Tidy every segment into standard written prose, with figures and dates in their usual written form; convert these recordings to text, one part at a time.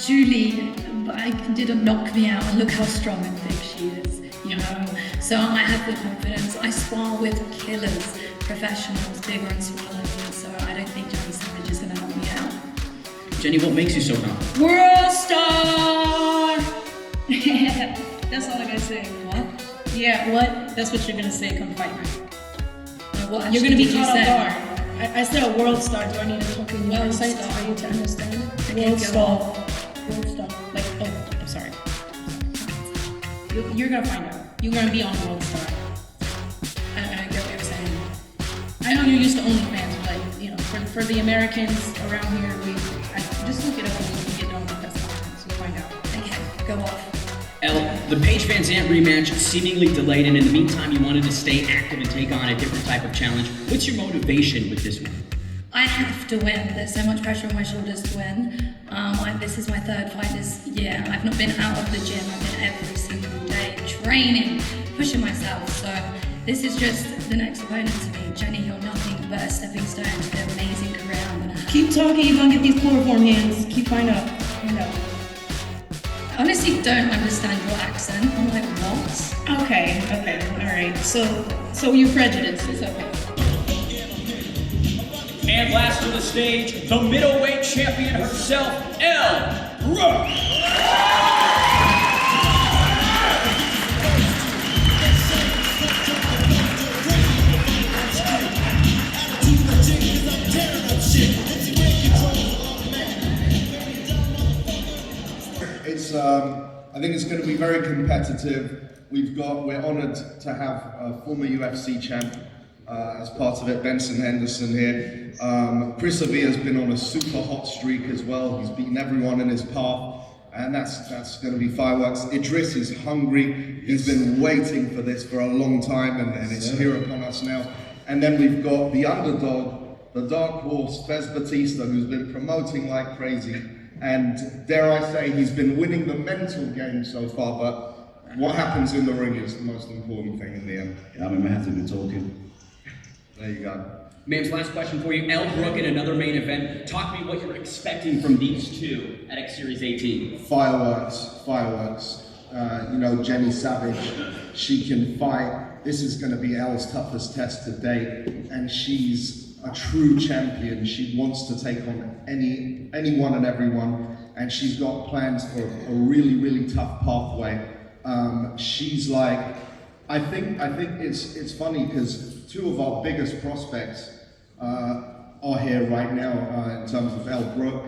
Jully didn't knock me out, and look how strong and big she is, you know. So I have the confidence. I spar with killers, professionals, bigger and smaller than me, so I don't think Jenny Savage is going to knock me out. Jenny, what makes you so confident? World star! That's all I gotta say. What? Yeah, what? That's what you're gonna say, come fight me. What You're gonna be did you caught off say? guard. I said a world star. Do I need a fucking World website star. for you to understand? Okay, World go star. on. World star. Like, oh, I'm sorry. You're gonna find out. You're gonna be on World Star. I don't get what you're saying. I know you're used to OnlyFans, but you know, for the Americans around here, just look it up and you can get on that's so you'll find out. Okay, go off. Elle, the Paige Van Zandt rematch seemingly delayed, and in the meantime, you wanted to stay active and take on a different type of challenge. What's your motivation with this one? I have to win. There's so much pressure on my shoulders to win. This is my third fight this year. I've not been out of the gym. I've been every single day training, pushing myself. So this is just the next opponent to me. Jenny, you're nothing but a stepping stone to the amazing career I'm gonna have. Keep talking, you're gonna get these chloroform hands. Keep find out. Find out. I honestly don't understand your accent. I'm like, what? Okay, alright. So you're prejudiced, it's okay. And last on the stage, the middleweight champion herself, Elle, Brooke. I think it's going to be very competitive. We're honoured to have a former UFC champ as part of it, Benson Henderson here. Chris Avila's been on a super hot streak as well. He's beaten everyone in his path, and that's going to be fireworks. Idris is hungry. He's been waiting for this for a long time, and it's here upon us now. And then we've got the underdog, the dark horse, Batista, who's been promoting like crazy. And dare I say, he's been winning the mental game so far, but what happens in the ring is the most important thing in the end. Yeah, I remember having been talking. There you go. Mams, last question for you. Elle, Brooke in another main event. Talk to me what you're expecting from these two at X Series 18. Fireworks. You know, Jenny Savage, she can fight. This is going to be Elle's toughest test to date, and she's a true champion. She wants to take on anyone and everyone, and she's got plans for a really, really tough pathway. She's like, I think it's funny because two of our biggest prospects are here right now in terms of Elle, Brooke,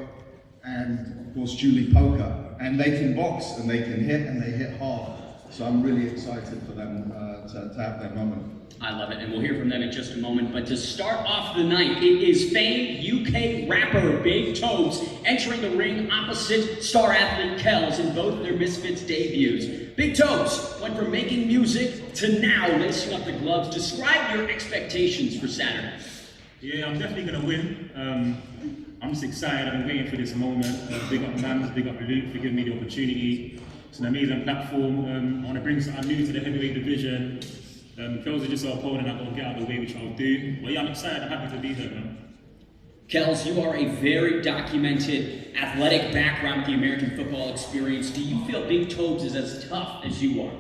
and of course Jully, Poca, and they can box and they can hit and they hit hard. So I'm really excited for them to have their moment. I love it, and we'll hear from them in just a moment. But to start off the night, it is famed UK rapper Big Tobz entering the ring opposite star athlete Kelz in both their Misfits debuts. Big Tobz went from making music to now lacing up the gloves. Describe your expectations for Saturday. Yeah, I'm definitely going to win. I'm just excited. I've been waiting for this moment. Big up Mams, big up Luke for giving me the opportunity. It's an amazing platform. I want to bring something new to the heavyweight division. Kelz is just our opponent, I've got to get out of the way, which I'll do. But yeah, I'm excited, I'm happy to be here, man. Kelz, you are a very documented athletic background with the American football experience. Do you feel Big Tobz is as tough as you are?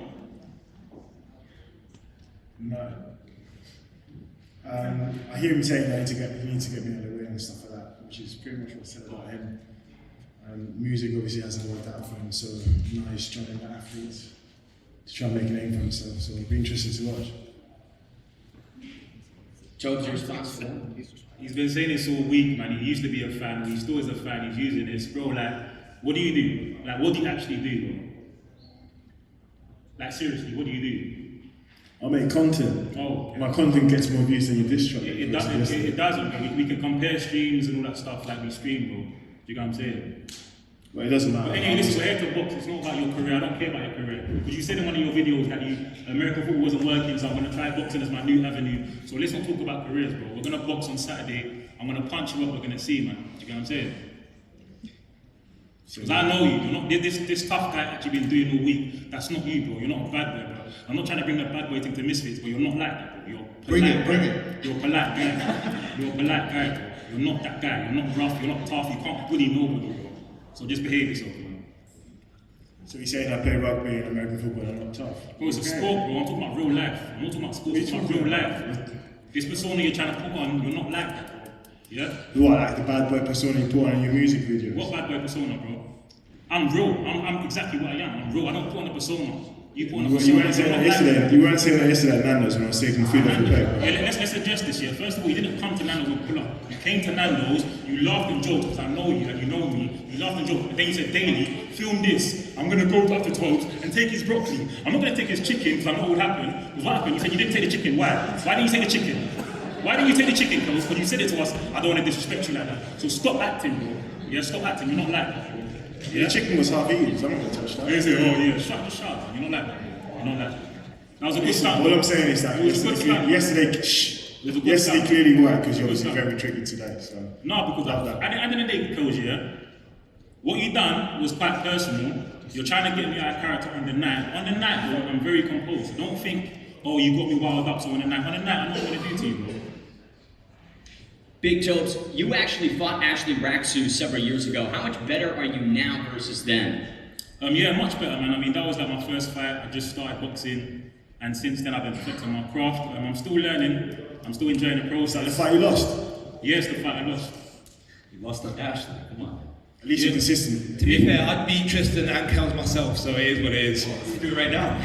No. I hear him saying that you need to get me out of the way and stuff like that, which is pretty much what I said about him. Music obviously hasn't worked out for him, so now he's trying to athletes to try and make a name for himself, so it'll be interesting to watch. Tobz, your response to that? He's been saying this all week, man. He used to be a fan, he still is a fan, he's using this. Bro, like, what do you do? Like, what do you actually do, bro? Like, seriously, what do you do? I make content. Oh. My content gets more views than your diss track. It doesn't. We can compare streams and all that stuff like we stream, bro. Do you get what I'm saying? But it doesn't matter. But anyway, listen, we're here to box. It's not about your career. I don't care about your career. Because you said in one of your videos that American football wasn't working, so I'm going to try boxing as my new avenue. So let's not talk about careers, bro. We're going to box on Saturday. I'm going to punch you up. We're going to see, man. Do you get what I'm saying? Because I know you. You're not this tough guy that you've been doing all week. That's not you, bro. You're not a bad boy, bro. I'm not trying to bring the bad boy thing to Misfits, but you're not like that, bro. You're polite. Bring it. You're a polite guy. You're a polite guy, bro. You're not that guy. You're not rough. You're not tough. You can't bully nobody, bro. So just behave yourself, man. So you're saying I play rugby and American football and I'm not tough? Bro, it's a sport, bro. I'm talking about real life. I'm not talking about sports, I'm talking about real life. This persona you're trying to put on, you're not like that, bro. Yeah? What, like the bad boy persona you put on your music videos? What bad boy persona, bro? I'm real. I'm exactly what I am. I'm real. I don't put on a persona. You put on a persona. You weren't saying that yesterday. You weren't saying that yesterday at Nando's when I was taking food off the plate. Yeah, let's address this here. First of all, you didn't come to Nando's with pull up. You came to Nando's, you laughed and joked because I know you and you know me. You laughed and joked. And then you said, Daily, film this. I'm going to go back to Tobz and take his broccoli. I'm not going to take his chicken because I know what would happen. Because what happened? You said you didn't take the chicken. Why? Why didn't you take the chicken? Why didn't you take the chicken, Kelz? Because you said it to us, I don't want to disrespect you like that. So stop acting, bro. Yeah, stop acting. You're not like that, bro. Yeah? The chicken was half eaten, so I'm not going to touch that. They say, oh yeah, just shut. You're not like that. You're not like that. That was a good start. All I'm saying is that yesterday clearly worked because you're obviously very tricky today. So. No, because at the end of the day, Kelz, yeah, what you done was quite personal. You're trying to get me out of character on the night. On the night, bro, I'm very composed. Don't think, oh, you got me wild up, so on the night, I'm not going to do to you, bro. Big Tobz, you actually fought Rak-Su several years ago. How much better are you now versus then? Yeah, much better, man. I mean, that was like my first fight. I just started boxing, and since then I've been perfecting my craft. I'm still learning. I'm still enjoying the process. The fight you lost? Yes, the fight I lost. You lost to Ashley, come on. At least you're consistent. To be fair, I'd beat Tristan and Kelz myself, so it is what it is. Do it right now.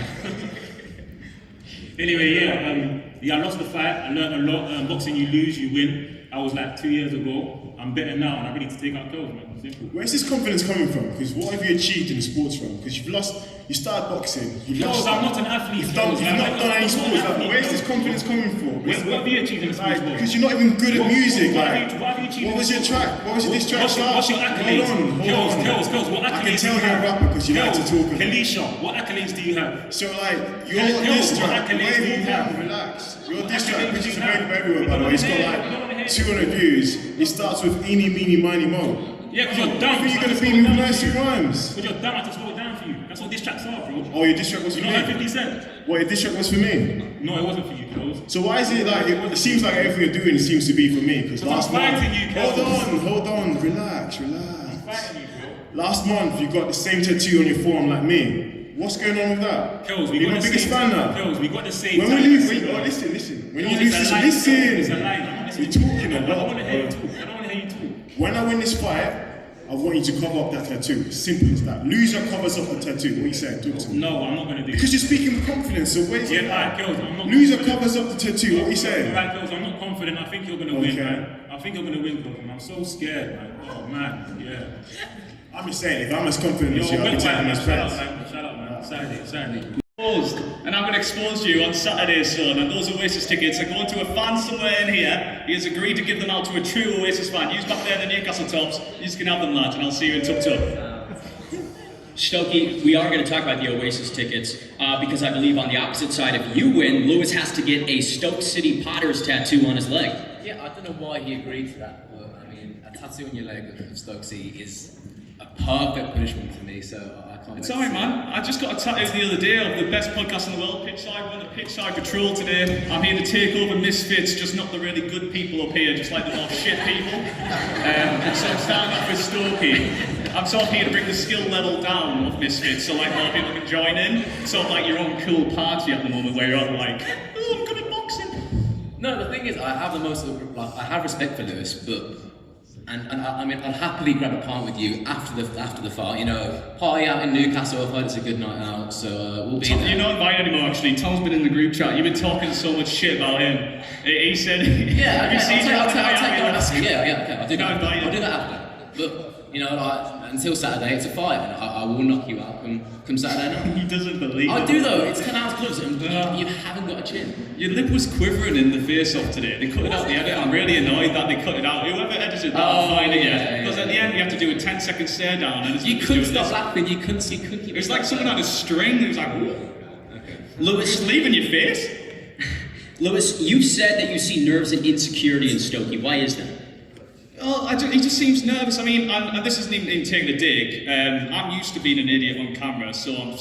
Anyway, yeah, I lost the fight. I learned a lot. Boxing, you lose, you win. I was like 2 years ago. I'm better now, and I'm ready to take out Kelz, man. Simple. Where's this confidence coming from? Because what have you achieved in the sports realm? Because you've lost, you started boxing, you lost. I'm not an athlete. You've not done any sports. Where's this confidence coming from? What have you achieved in the sports world? Because you're not even good at music. What have you achieved? What was your track? What was your diss track? What's your accolades? Hold on. Kelz, what accolades? I can tell you're a rapper because you like to talk about. Kalisha, what accolades do you have? So like, your diss track, where do you have? Relax. Your diss track, which is available everywhere by the way, it's got like 200 views. It starts with eeny, meeny, miny, mo. Yeah, because you're dumb. You're going to beat me with nursery rhymes. Because you're dumb, I have to slow it down for you. That's what diss tracks are, bro. Oh, your diss track was for me? me? You know, like 50 Cent. What, your diss track was for me? No, it wasn't for you, Kelz. So why is it like, it seems like everything you're doing seems to be for me? Because last month, hold on, relax. I'm fighting you, bro. Last month, you got the same tattoo on your forearm like me. What's going on with that? Kelz, we you're got my the biggest same fan now. Kelz, we got the same When we lose, listen. When you lose, listen. It's a lie. You're talking a lot. I don't want to hear you talk. I don't want to hear you talk. When I win this fight, I want you to cover up that tattoo. Simple as that. Loser covers up the tattoo. What are you saying? Talk to me. No, I'm not going to do it. Because you're speaking with confidence, so wait. Yeah, alright, Kelz, I'm not. Loser covers up the tattoo. What are you saying? Alright, Kelz, I'm not confident. I think you're going to win, man. I think you're going to win, Kelz. I'm so scared, man. Oh, man. Yeah. I'm just saying, if I'm as confident as you, I'll be taking this Shut up, man. Saturday. And I'm going to expose you on Saturday, son. And those Oasis tickets are going to a fan somewhere in here. He has agreed to give them out to a true Oasis fan. Use back there in the Newcastle Tops. You can have them, lad, and I'll see you in Tub. Stokey, we are going to talk about the Oasis tickets because I believe on the opposite side, if you win, Lewis has to get a Stoke City Potters tattoo on his leg. Yeah, I don't know why he agreed to that, but I mean, a tattoo on your leg of Stoke City is a perfect punishment for me, so I can't It's alright, man. I just got a tattoo the other day of the best podcast in the world, Pitchside. We're on the Pitchside Patrol today. I'm here to take over Misfits, just not the really good people up here, just like the more shit people. So I'm starting off with Stokey. I'm sort of here to bring the skill level down of Misfits, so like more people can join in. Sort of like your own cool party at the moment where you're all like, oh, I'm good at boxing. No, the thing is, I have the most, like, I have respect for Lewis, but I mean, I'll happily grab a pint with you after the fight. You know, party out in Newcastle. I heard it's a good night out, so we'll be there. You're not invited anymore, actually. Tom's been in the group chat. You've been talking so much shit about him. He said, yeah, okay, I'll take that after. Yeah, okay, I'll do that after. But you know, like, until Saturday, it's a fight, and I will knock you out come Saturday night. He doesn't believe it. I do though. It's 10 hours gloves, and you haven't got a chin. Your lip was quivering in the face-off today. They cut it out the edit. I'm really annoyed that they cut it out. Whoever edited that, I'll find it yet. Because at the end, you have to do a 10-second stare down. And you couldn't stop laughing. You couldn't keep it was like someone had a string. It was like, whoa. Okay. Lewis, just leaving your face. Lewis, you said that you see nerves and insecurity in Stokey. Why is that? Oh, he just seems nervous. I mean, and this isn't even taking a dig. I'm used to being an idiot on camera, so I'm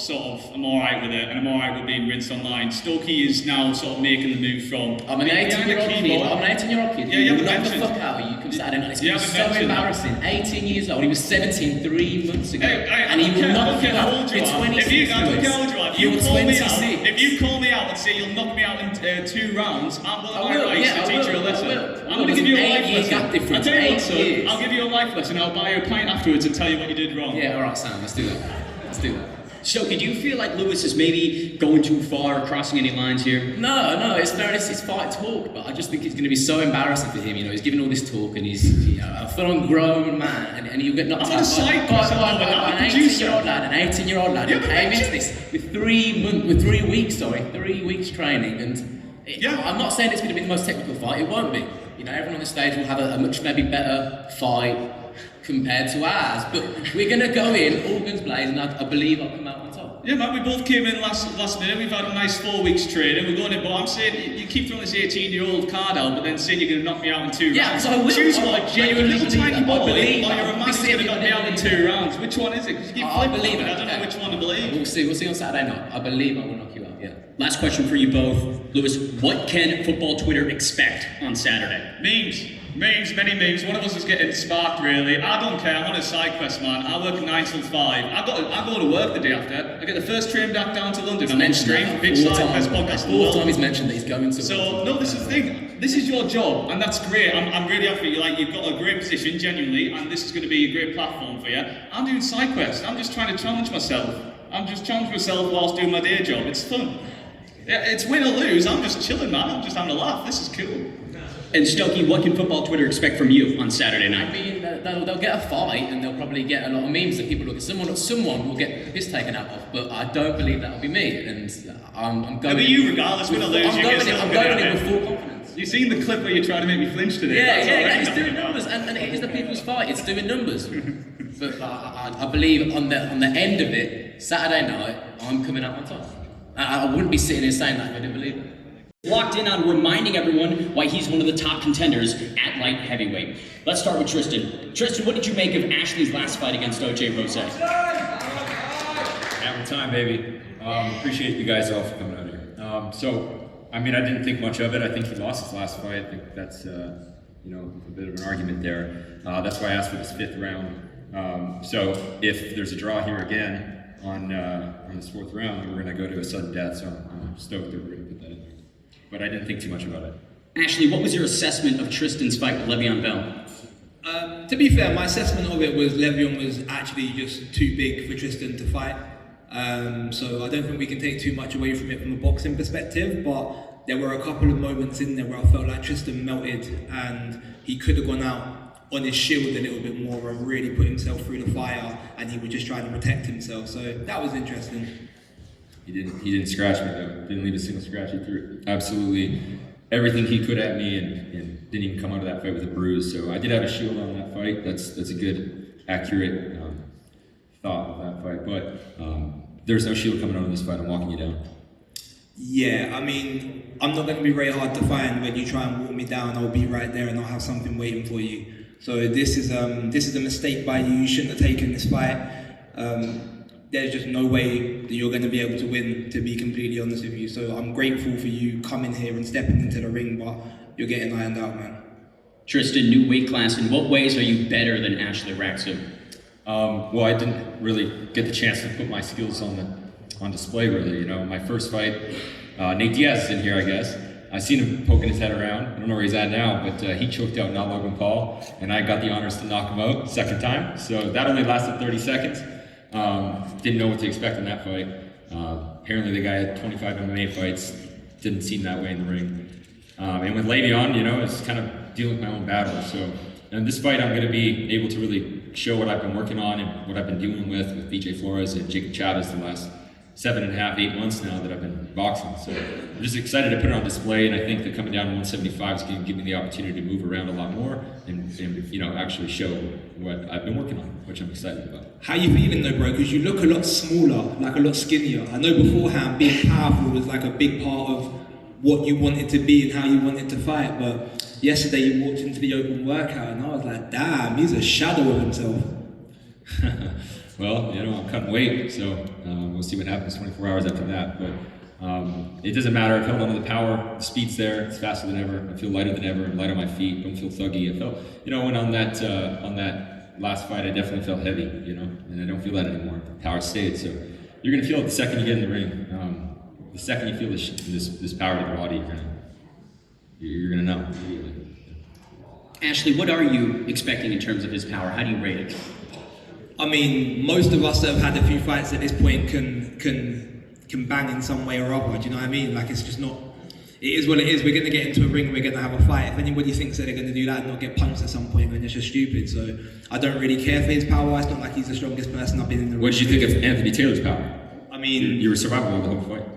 alright with it, and I'm alright with being rinsed online. Stokey is now sort of making the move from. I'm an 18-year-old kid. Yeah, you haven't knock the mentioned. fuck out of you come Saturday night. It's You gonna be haven't so mentioned embarrassing. 18 years old. He was 17 3 months ago, I and he will don't knock care you how out. old you You're are. 26. I don't care how old you are. You're 26. If you call me out and say you'll knock me out in 2 rounds, I'm willing I will, to yeah, I teach you a will, lesson. I will. I'm going to give you a life 8 years lesson. gap difference, I'll tell you what, 8 son, years. I'll give you a life lesson. I'll buy you a pint afterwards and tell you what you did wrong. Yeah, all right, Sam. Let's do that. Let's do that. Stokey, do you feel like Lewis is maybe going too far, crossing any lines here? No, it's fairness, it's fight talk, but I just think it's going to be so embarrassing for him. You know, he's giving all this talk and he's a full-on grown man, and he'll get knocked out by an 18-year-old lad. An 18-year-old lad who came into this with 3 weeks training, and I'm not saying it's going to be the most technical fight. It won't be. You know, everyone on the stage will have a much maybe better fight compared to ours, but we're going to go in all guns blazing, and I believe I'll come out on top. Yeah, man, we both came in last minute. We've had a nice 4 weeks training. We're going in, but I'm saying you keep throwing this 18-year-old card out, but then saying you're going to knock me out in 2 rounds. Yeah, so I will. Choose one. You're a little tiny boy, or believe you're a man who's going to knock me out in 2 rounds. Which one is it? Because you keep I flipping believe it. it. I don't know which one to believe. We'll see on Saturday night. I believe I will knock you out, yeah. Last question for you both. Lewis, what can football Twitter expect on Saturday? Memes, many memes. One of us is getting sparked, really. I don't care. I'm on a side quest, man. I work 9 till 5. I go to work the day after. I get the first train back down to London. I'm on stream. Big side quest podcast. Fourth time he's mentioned that he's going to. So no, this is the thing. This is your job, and that's great. I'm really happy. Like you've got a great position, genuinely, and this is going to be a great platform for you. I'm doing side quests. I'm just trying to challenge myself. I'm just challenging myself whilst doing my day job. It's fun. Yeah, it's win or lose. I'm just chilling, man. I'm just having a laugh. This is cool. And Stokey, what can football Twitter expect from you on Saturday night? I mean, they'll get a fight and they'll probably get a lot of memes that people look at. Someone will get the piss taken out of, but I don't believe that'll be me. And I'm going. It'll be you regardless. Win or lose, I'm going in with full confidence. You've seen the clip where you try to make me flinch today. Yeah, it's doing numbers, and it is the people's fight. It's doing numbers. But I believe on the end of it, Saturday night, I'm coming out on top. I wouldn't be sitting here saying that if I didn't believe it. Locked in on reminding everyone why he's one of the top contenders at light heavyweight. Let's start with Tristan. Tristan, what did you make of Ashley's last fight against OJ Rose? Every time, baby. Appreciate you guys all for coming out here. So, I mean, I didn't think much of it. I think he lost his last fight. I think that's, a bit of an argument there. That's why I asked for this 5th round. So, if there's a draw here again on this 4th round, we're going to go to a sudden death. So, I'm stoked that we're going to put that in there. But I didn't think too much about it. Ashley, what was your assessment of Tristan's fight with Le'Veon Bell? To be fair, my assessment of it was Le'Veon was actually just too big for Tristan to fight. So I don't think we can take too much away from it from a boxing perspective, but there were a couple of moments in there where I felt like Tristan melted and he could have gone out on his shield a little bit more and really put himself through the fire, and he was just trying to protect himself. So that was interesting. He didn't scratch me though. Didn't leave a single scratch. He threw absolutely everything he could at me and didn't even come out of that fight with a bruise. So I did have a shield on that fight. That's a good, accurate thought of that fight. But there's no shield coming out of this fight. I'm walking you down. Yeah, I mean, I'm not going to be very hard to find. When you try and walk me down, I'll be right there and I'll have something waiting for you. So this is a mistake by you. You shouldn't have taken this fight. There's just no way that you're going to be able to win, to be completely honest with you. So I'm grateful for you coming here and stepping into the ring, but you're getting ironed out, man. Tristan, new weight class. In what ways are you better than Ashley Rak-Su? Well, I didn't really get the chance to put my skills on display, really. You know, my first fight, Nate Diaz is in here, I guess. I seen him poking his head around. I don't know where he's at now, but he choked out Logan Paul, and I got the honors to knock him out 2nd time. So that only lasted 30 seconds. Didn't know what to expect in that fight. Apparently the guy had 25 MMA fights. Didn't seem that way in the ring. And with Le'Veon, it's kind of dealing with my own battle. So in this fight, I'm going to be able to really show what I've been working on and what I've been dealing with BJ Flores and Jacob Chavez the last 7.5, 8 months now that I've been boxing. So I'm just excited to put it on display, and I think that coming down to 175 is going to give me the opportunity to move around a lot more and actually show what I've been working on, which I'm excited about. How you feeling though, bro? Because you look a lot smaller, like a lot skinnier. I know beforehand being powerful was like a big part of what you wanted to be and how you wanted to fight, but yesterday he walked into the open workout and I was like, damn, he's a shadow of himself. Well, I'm cutting weight, so we'll see what happens 24 hours after that. But it doesn't matter. I've held on to the power. The speed's there. It's faster than ever. I feel lighter than ever. I'm light on my feet. Don't feel thuggy. I felt, when on that last fight, I definitely felt heavy, and I don't feel that anymore. The power stayed. So you're gonna feel it the second you get in the ring. The second you feel this power to the body, you're gonna know immediately. Ashley, what are you expecting in terms of his power? How do you rate it? I mean, most of us that have had a few fights at this point can bang in some way or other. Do you know what I mean? Like, it's just not. It is what it is. We're gonna get into a ring and we're gonna have a fight. If anybody thinks that they're gonna do that and not get punched at some point, then it's just stupid. So I don't really care for his power. It's not like he's the strongest person I've been in the ring. What did you think of Anthony Taylor's power? I mean, you were survival mode the whole fight.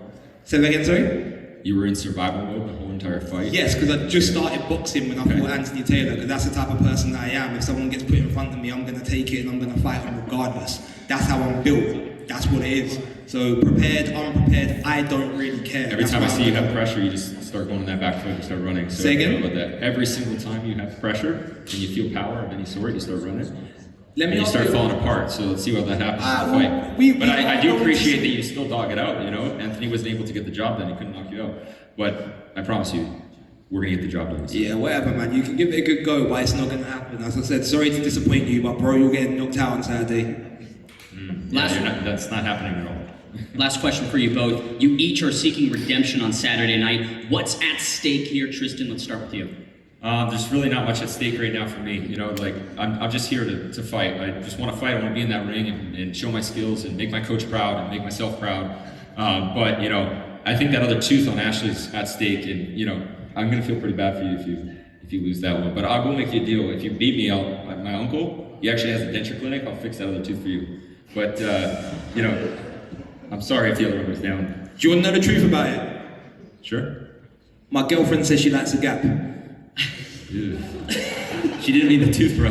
Say that again, sorry? You were in survival mode the whole entire fight? Yes, because I just started boxing when I fought Anthony Taylor, because that's the type of person that I am. If someone gets put in front of me, I'm going to take it and I'm going to fight them regardless. That's how I'm built. That's what it is. So prepared, unprepared, I don't really care. Every time I see you have pressure, you just start going on that back foot and start running. So say again? About that. Every single time you have pressure and you feel power of any sort, you start running. Let me and you start falling apart, so let's see what that happens in the fight. But I do appreciate that you still dog it out, Anthony wasn't able to get the job done, he couldn't knock you out. But I promise you, we're gonna get the job done. Yeah, whatever, man. You can give it a good go, but it's not gonna happen. As I said, sorry to disappoint you, but bro, you're getting knocked out on Saturday. That's not happening at all. Last question for you both. You each are seeking redemption on Saturday night. What's at stake here? Tristan, let's start with you. There's really not much at stake right now for me. I'm just here to fight. I just want to fight. I want to be in that ring and show my skills and make my coach proud and make myself proud. But I think that other tooth on Ashley's at stake, and I'm gonna feel pretty bad for you if you lose that one. But I will make you a deal. If you beat me, my uncle, he actually has a denture clinic. I'll fix that other tooth for you. But I'm sorry if the other one goes down. Do you want to know the truth about it? Sure. My girlfriend says she likes a gap. She didn't mean the tooth, bro.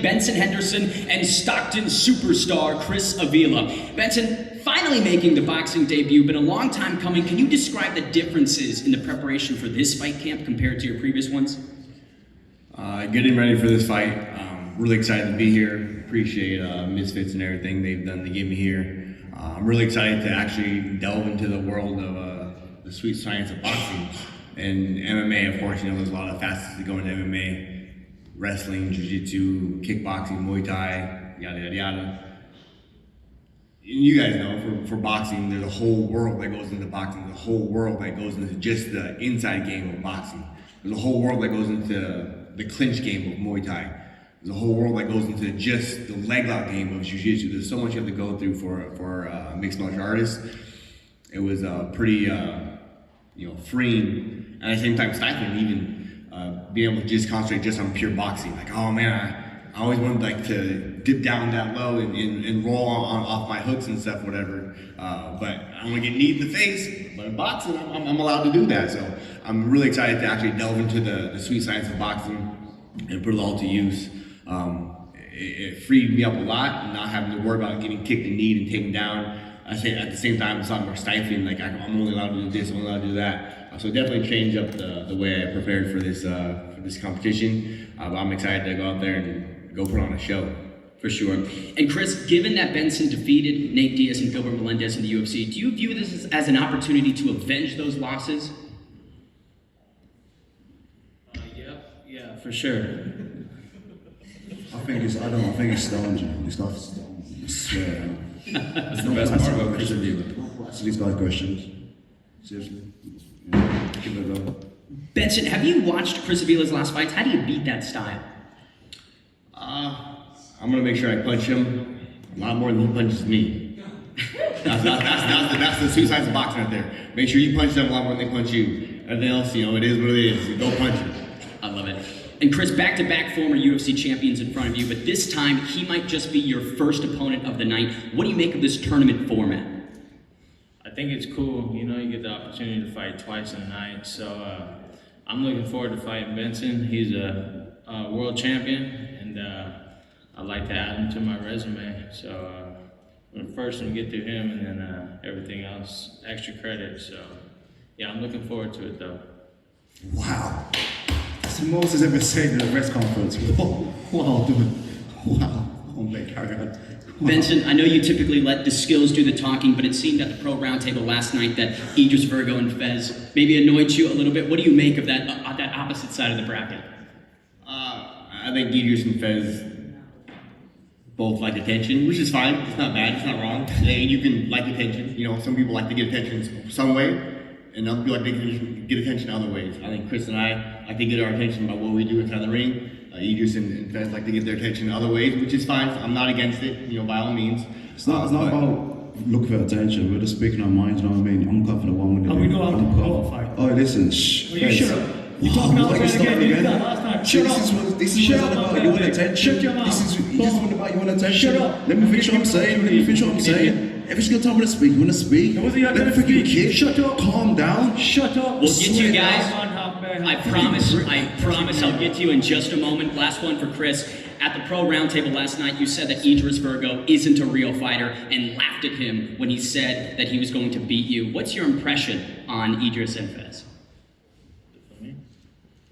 Benson Henderson and Stockton superstar Chris Avila. Benson, finally making the boxing debut, been a long time coming. Can you describe the differences in the preparation for this fight camp compared to your previous ones? Getting ready for this fight, really excited to be here. Appreciate Misfits and everything they've done to get me here. I'm really excited to actually delve into the world of the sweet science of boxing. And MMA, of course, there's a lot of facets that go into MMA. Wrestling, jiu-jitsu, kickboxing, Muay Thai, yada, yada, yada. And you guys know, for boxing, there's a whole world that goes into boxing. There's a whole world that goes into just the inside game of boxing. There's a whole world that goes into the clinch game of Muay Thai. There's a whole world that goes into just the leg lock game of jiu-jitsu. There's so much you have to go through for mixed martial artists. It was pretty, freeing, and at the same time stifling, even being able to just concentrate just on pure boxing. Like, oh man, I always wanted to dip down that low and roll off my hooks and stuff, whatever. But I don't want to get kneed in the face. But in boxing, I'm allowed to do that. So I'm really excited to actually delve into the sweet science of boxing and put it all to use. It freed me up a lot, not having to worry about getting kicked and kneed and taken down. I say at the same time, it's a lot more stifling. Like, I'm only allowed to do this, I'm only allowed to do that. So definitely changed up the way I prepared for this competition. But I'm excited to go out there and go put on a show. For sure. And Chris, given that Benson defeated Nate Diaz and Gilbert Melendez in the UFC, do you view this as an opportunity to avenge those losses? Yeah, for sure. I think it's stoned you. It's not stoned. I swear. That's the best part about Chris Avila. Ask these guys questions. Seriously. Yeah, give it a go. Benson, have you watched Chris Avila's last fights? How do you beat that style? I'm gonna make sure I punch him a lot more than he punches me. That's the two sides of boxing right there. Make sure you punch them a lot more than they punch you. Everything else, it is what it is. Go punch him. I love it. And Chris, back-to-back former UFC champions in front of you, but this time he might just be your first opponent of the night. What do you make of this tournament format? I think it's cool. You get the opportunity to fight twice in a night. So I'm looking forward to fighting Benson. He's a world champion, and I'd like to add him to my resume. So first I'm get through him, and then everything else, extra credit. So yeah, I'm looking forward to it though. Wow. That's the most has ever said in a press conference. Wow, dude. Wow. Oh, man, carry on. Benson, I know you typically let the skills do the talking, but it seemed at the pro roundtable last night that Idris, Virgo, and Fez maybe annoyed you a little bit. What do you make of that opposite side of the bracket? I think Idris and Fez both like attention, which is fine. It's not bad. It's not wrong. You can like attention. You know, some people like to get attention some way, and other people like to get attention other ways. I think Chris and I like to get our attention by what we do inside the ring. Idris and Fez like to get their attention other ways, which is fine. I'm not against it. You know, by all means. It's not about looking for attention. We're just speaking our minds. You know what I mean? I'm confident one with we know how to qualify. Oh, listen. Shh. Well, you shut up. You're talking out there again. You did that last time. Shut up. This is what it's about. You want attention. Shut your mouth. This is what about. You want attention. Shut up. Let me finish what I'm saying. Every single time I want to speak, you want to speak. Let me freaking kid. Shut up. Calm down. Shut up. We'll get to you guys. I promise I'll get to you in just a moment. Last one for Chris. At the pro roundtable last night, you said that Idris Virgo isn't a real fighter and laughed at him when he said that he was going to beat you. What's your impression on Idris and Fez?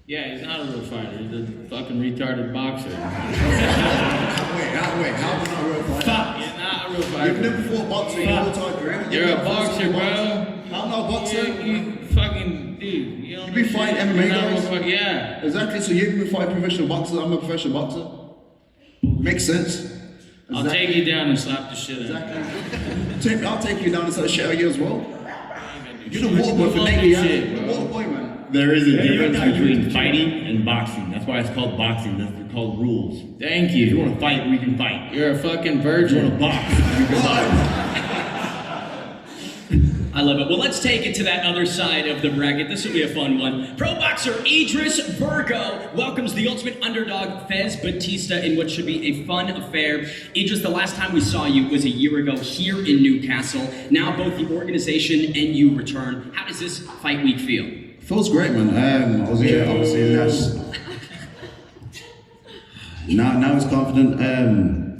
Yeah, he's not a real fighter. He's a fucking retarded boxer. Wait, how is not a real fighter? Fuck, he's not a real fighter. You've never fought boxing in your time career. You're a boxer, bro. I'm not a boxer. You fucking dude. You've been fighting MMA guys? Yeah. Exactly, so you've been fighting professional boxers. I'm a professional boxer. Makes sense. I'll take you down and slap the shit out of you. I'll take you down and slap the shit out of you as well. You're the water boy for 90 years. The water boy, man. There is a difference between fighting and boxing. That's why it's called boxing. That's called rules. Thank you. If you want to fight, we can fight. You're a fucking virgin. You want to box, we can box. I love it. Well, let's take it to that other side of the bracket. This will be a fun one. Pro boxer Idris Virgo welcomes the ultimate underdog Fez Batista in what should be a fun affair. Idris, the last time we saw you was a year ago here in Newcastle. Now both the organization and you return. How does this fight week feel? Feels great, man. I was here obviously last. Now it's confident.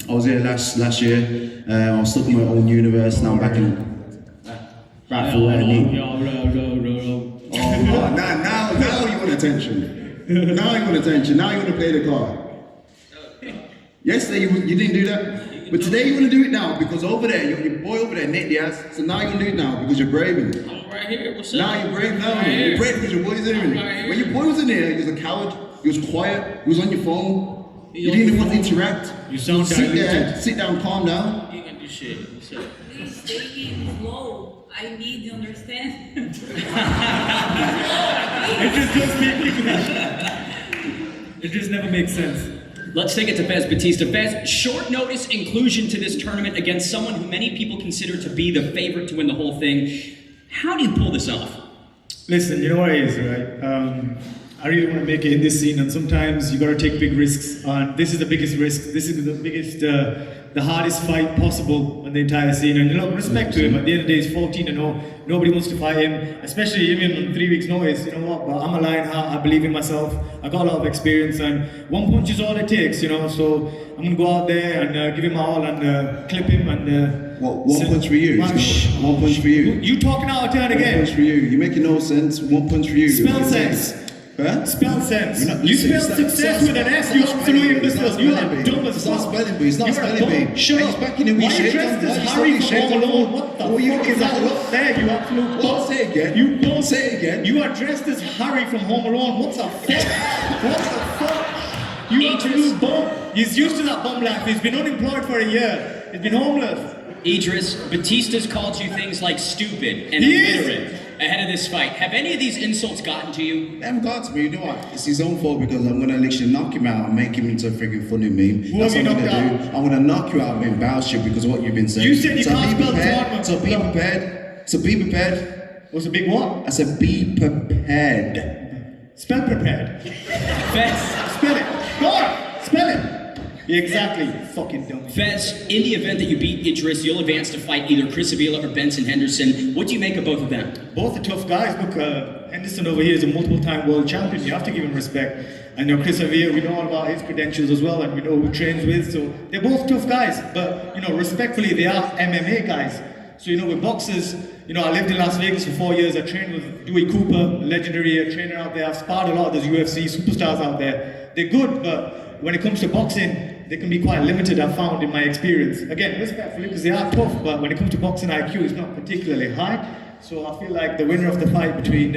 I was here last year. I was stuck in my own universe. Now I'm back in. Right for where I need. Now you want attention. Now you want attention. Now you want to play the card. Yesterday you didn't do that, but today you want to do it now because over there your boy over there, Nick Diaz. So now you want to do it now because you're braving. I'm right here. What's up? Now you're brave now. Right You're brave because your boy's in here. Right When your boy was in here, he was a coward. He was quiet. He was on your phone. You didn't even want to interact. You sound sit there, sit down, calm down. You can do shit. What's up? Please take it slow. I need to understand. It just never makes sense. Let's take it to Fez Batista. Fez, short notice inclusion to this tournament against someone who many people consider to be the favorite to win the whole thing. How do you pull this off? Listen, you know what it is, right? I really want to make it in this scene, and sometimes you got to take big risks. This is the biggest risk. This is the biggest, the hardest fight possible on the entire scene. And you know, respect to him. At the end of the day, he's 14-0. Nobody wants to fight him, especially even on 3 weeks' notice. You know what? But I'm a Lionheart. I believe in myself. I got a lot of experience, and one punch is all it takes. You know, so I'm gonna go out there and give him my all and clip him and. One punch for you. One punch for you. You talking out of turn again? One punch for you. You're making no sense. One punch for you. Spell sense. Huh? Spell sense. You spell success with an S, you absolute imbecile. You are dumb as fuck. It's not spelling bee. It's not spelling bee. Shut up. Back in the Why are you dressed as Harry from Home Alone? What the fuck is that look there, you absolute bum? Say it again. You don't say it again. You are dressed as Harry from Home Alone. What the fuck? What the fuck? You absolute bum. He's used to that bum life. He's been unemployed for a year. He's been homeless. Idris, Batista's called you things like stupid and illiterate ahead of this fight. Have any of these insults gotten to you? They haven't got to me. You know what? It's his own fault because I'm going to literally knock him out and make him into a freaking funny meme. That's what I'm going to do. I'm going to knock you out and embarrass you because of what you've been saying. You said you can't spell tournament. So be prepared. So be prepared. What's a big what? I said be prepared. Spell prepared. Fez. Spell it. Go on. Spell it. Exactly, fucking dumb. Fez, in the event that you beat Idris, you'll advance to fight either Chris Avila or Benson Henderson. What do you make of both of them? Both are tough guys. Look, Henderson over here is a multiple-time world champion. You have to give him respect. I know Chris Avila, we know all about his credentials as well, and we know who he trains with, so they're both tough guys. But, you know, respectfully, they are MMA guys. So, with boxers, I lived in Las Vegas for 4 years. I trained with Dewey Cooper, a legendary trainer out there. I've sparred a lot of those UFC superstars out there. They're good, but when it comes to boxing, they can be quite limited, I've found in my experience. Again, respectfully, because they are tough, but when it comes to boxing IQ, it's not particularly high. So I feel like the winner of the fight between,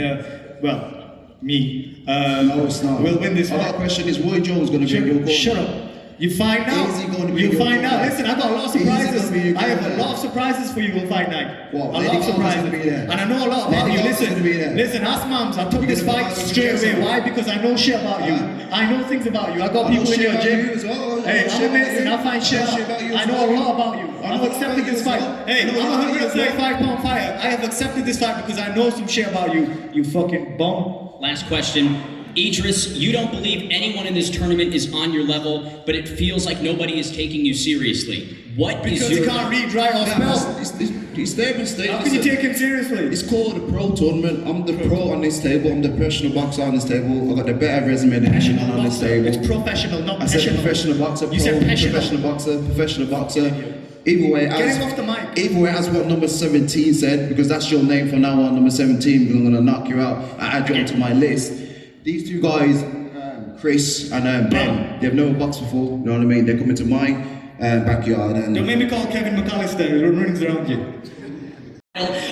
me, no, it's not. will win this fight. My question is, Roy Jones going to be in your corner? Shut up. You find out. Is he going to be You your find out. corner? Listen, I've got a lot of surprises. Is he going to be your I have a corner? lot of surprises for you on fight night. What? A lot of surprises. And I know a lot about you. Listen, ask Mams. I took this fight straight away. Why? Because I know shit about you. I know things about you. I got people in your gym. Hey, I'm amazing. I find shit out. I know a lot about you. I've accepted this fight. Hey, I'm a 135-pound fighter. I have accepted this fight because I know some shit about you. You fucking bum. Last question. Idris, you don't believe anyone in this tournament is on your level, but it feels like nobody is taking you seriously. What because is your... he can't read, write, or spell. His statement. How can you take him seriously? It's called a pro tournament. I'm the pro on this table. I'm the professional boxer on this table. I got the better resume than anyone on this table. It's professional, not I said professional. professional boxer. You said professional boxer. Either way, get him off the mic. Either way, as what number 17 said, because that's your name from now on, number 17. Because I'm gonna knock you out. I add you onto my list. These two guys, Chris and Ben, they've never boxed before. You know what I mean? They come into my backyard and don't make me call Kevin McAllister. He rings around you.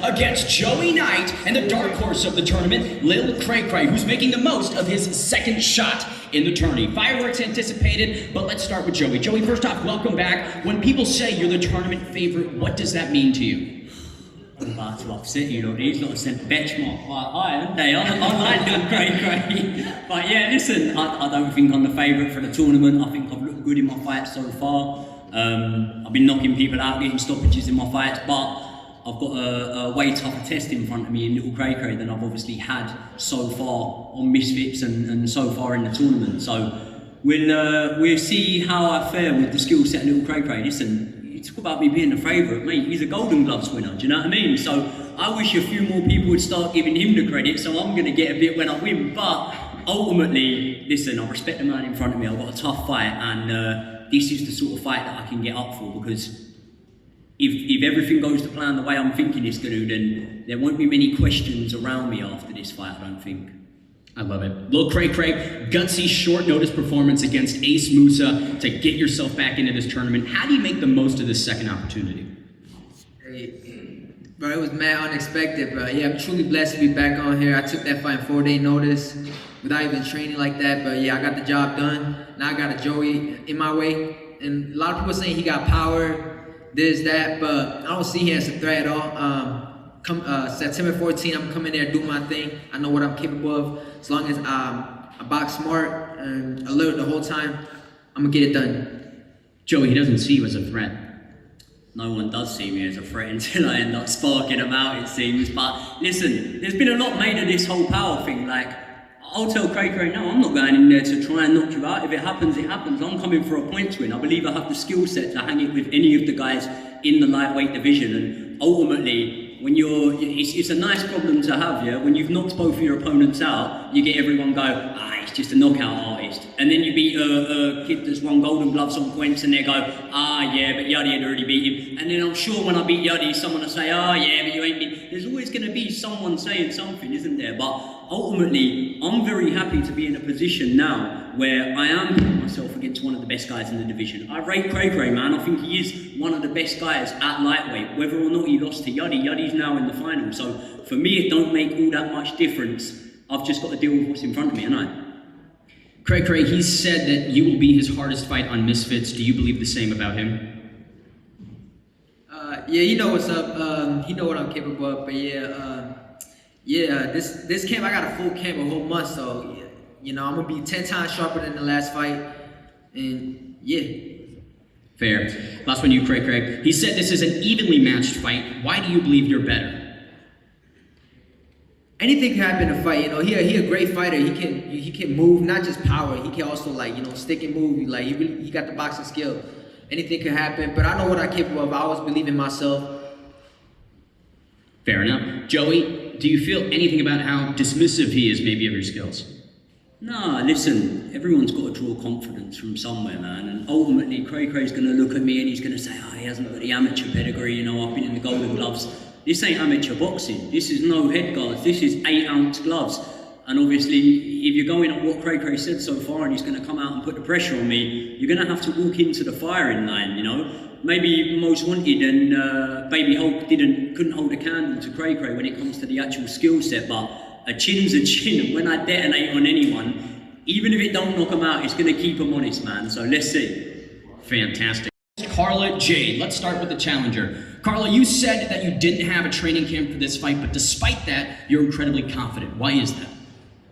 Against Joey Knight and the dark horse of the tournament, LilCraCra, who's making the most of his second shot in the tourney. Fireworks anticipated, but let's start with Joey. Joey, first off, welcome back. When people say you're the tournament favorite, what does that mean to you? I'm about to upset you, though. These lot have set the benchmark quite high, haven't they? I like LilCraCra. But yeah, listen, I don't think I'm the favourite for the tournament. I think I've looked good in my fights so far. I've been knocking people out, getting stoppages in my fights, but I've got a way tougher test in front of me in LilCraCra than I've obviously had so far on Misfits and so far in the tournament. So we'll see how I fare with the skill set of LilCraCra. Listen, you talk about me being a favourite, mate. He's a Golden Gloves winner, do you know what I mean? So I wish a few more people would start giving him the credit, so I'm going to get a bit when I win. But ultimately, listen, I respect the man in front of me. I've got a tough fight, and this is the sort of fight that I can get up for, because if everything goes to plan the way I'm thinking it's going to, then there won't be many questions around me after this fight, I don't think. I love it. LilCraCra, gutsy short notice performance against Ace Musa to get yourself back into this tournament. How do you make the most of this second opportunity? Hey, bro, it was mad unexpected, bro. Yeah, I'm truly blessed to be back on here. I took that fight in 4-day notice without even training like that, but yeah, I got the job done. Now I got a Joey in my way, and a lot of people saying he got power, this, that, but I don't see him as a threat at all. September 14, I'm coming there, do my thing. I know what I'm capable of. As long as I box smart and alert the whole time, I'm gonna get it done. Joey, he doesn't see you as a threat. No one does see me as a threat until I end up sparking them out, it seems. But listen, there's been a lot made of this whole power thing. Like, I'll tell CrayCray now, I'm not going in there to try and knock you out. If it happens, it happens. I'm coming for a points win. I believe I have the skill set to hang it with any of the guys in the lightweight division. And ultimately, when it's a nice problem to have, yeah? When you've knocked both of your opponents out, you get everyone go, he's just a knockout artist. And then you beat a kid that's won Golden Gloves on points and they go, yeah, but Yuddy had already beat him. And then I'm sure when I beat Yuddy, someone will say, yeah, but you ain't been. There's always going to be someone saying something, isn't there? But ultimately, I'm very happy to be in a position now where I am putting myself against one of the best guys in the division. I rate Cray, man. I think he is one of the best guys at lightweight. Whether or not he lost to Yuddy, Yuddy's now in the final. So for me, it don't make all that much difference. I've just got to deal with what's in front of me, and I. Cray, he said that you will be his hardest fight on Misfits. Do you believe the same about him? Yeah, you know what's up. He know what I'm capable of. But this camp, I got a full camp, a whole month. So, I'm gonna be 10 times sharper than the last fight. And Fair. Last one, you, Cray. He said this is an evenly matched fight. Why do you believe you're better? Anything can happen in a fight, he a great fighter. He can move, not just power. He can also stick and move. He got the boxing skill. Anything can happen, but I know what I'm capable of. I always believe in myself. Fair enough. Joey, do you feel anything about how dismissive he is maybe of your skills? Nah, listen, everyone's got to draw confidence from somewhere, man. And ultimately, Cray's going to look at me and he's going to say, oh, he hasn't got the amateur pedigree, you know, I've been in the Golden Gloves. This ain't amateur boxing. This is no head guards. This is 8-ounce gloves. And obviously, if you're going at what Cray said so far and he's going to come out and put the pressure on me, you're going to have to walk into the firing line, you know. Maybe Most Wanted and Baby Hulk couldn't hold a candle to Cray when it comes to the actual skill set, but a chin's a chin, and when I detonate on anyone, even if it don't knock them out, it's going to keep them honest, man. So let's see. Fantastic. Carla, Jade, let's start with the challenger. Carla, you said that you didn't have a training camp for this fight, but despite that, you're incredibly confident. Why is that?